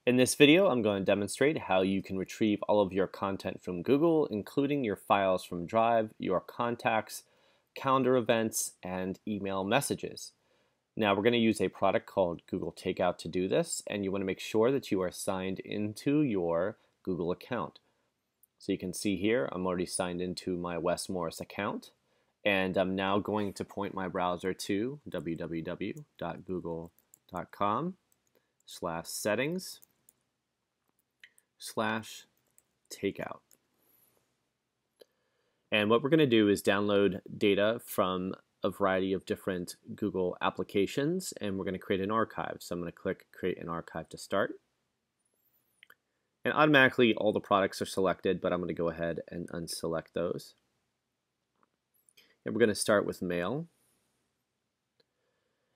In this video, I'm going to demonstrate how you can retrieve all of your content from Google, including your files from Drive, your contacts, calendar events, and email messages. Now we're going to use a product called Google Takeout to do this, and you want to make sure that you are signed into your Google account. So you can see here, I'm already signed into my Wes Morris account, and I'm now going to point my browser to www.google.com/settings/takeout. And what we're going to do is download data from a variety of different Google applications, and we're going to create an archive. So I'm going to click Create an Archive to start. And automatically all the products are selected, but I'm going to go ahead and unselect those. And we're going to start with mail.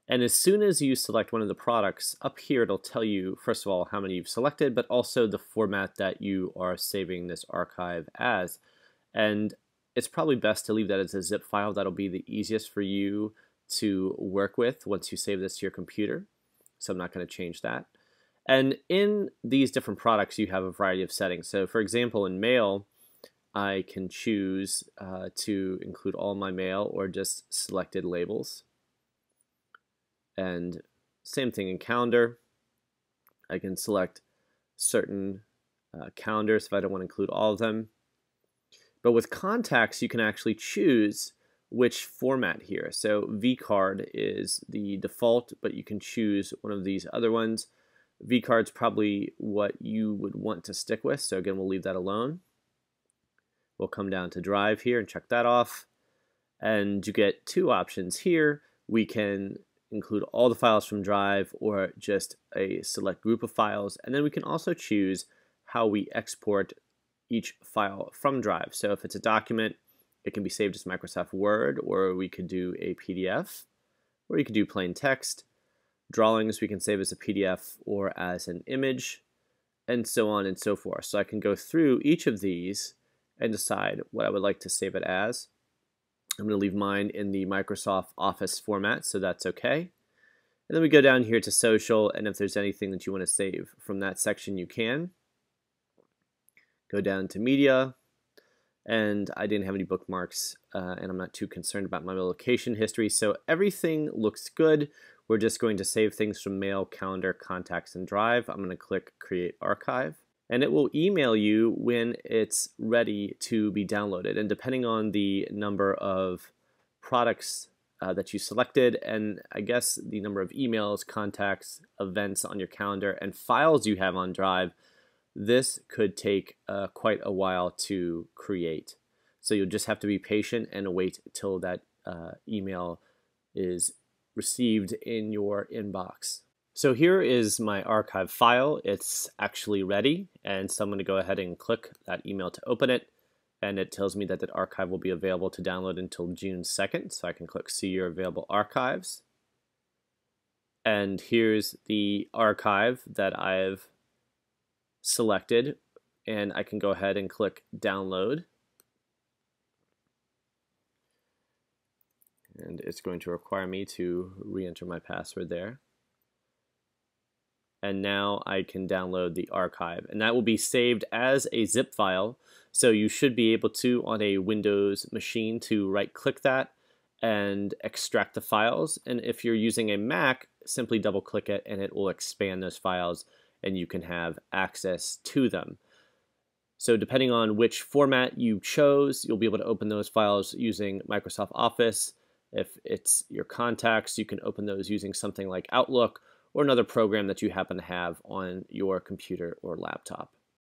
And as soon as you select one of the products, up here it'll tell you, first of all, how many you've selected, but also the format that you are saving this archive as. And it's probably best to leave that as a zip file. That'll be the easiest for you to work with once you save this to your computer. So I'm not going to change that. And in these different products, you have a variety of settings. So for example, in mail, I can choose to include all my mail or just selected labels. And same thing in calendar. I can select certain calendars if I don't want to include all of them. But with contacts, you can actually choose which format here. So vCard is the default, but you can choose one of these other ones. vCard's probably what you would want to stick with. So again, we'll leave that alone. We'll come down to Drive here and check that off. And you get two options here. We can include all the files from Drive or just a select group of files. And then we can also choose how we export each file from Drive. So if it's a document, it can be saved as Microsoft Word, or we could do a PDF, or you could do plain text. Drawings we can save as a PDF or as an image, and so on and so forth. So I can go through each of these and decide what I would like to save it as. I'm going to leave mine in the Microsoft Office format, so that's okay. And then we go down here to social, and if there's anything that you want to save from that section, you can. Go down to media, and I didn't have any bookmarks, and I'm not too concerned about my location history, so everything looks good. We're just going to save things from mail, calendar, contacts, and Drive. I'm going to click Create Archive, and it will email you when it's ready to be downloaded. And depending on the number of products that you selected, and I guess the number of emails, contacts, events on your calendar, and files you have on Drive, this could take quite a while to create. So you'll just have to be patient and wait till that email is received in your inbox. So here is my archive file. It's actually ready, and so I'm going to go ahead and click that email to open it, and it tells me that the archive will be available to download until June 2nd, so I can click See Your Available Archives. And here's the archive that I've selected, and I can go ahead and click Download. And it's going to require me to re-enter my password there. And now I can download the archive, and that will be saved as a zip file. So you should be able to, on a Windows machine, to right-click that and extract the files. And if you're using a Mac, simply double-click it and it will expand those files, and you can have access to them. So depending on which format you chose, you'll be able to open those files using Microsoft Office. If it's your contacts, you can open those using something like Outlook or another program that you happen to have on your computer or laptop.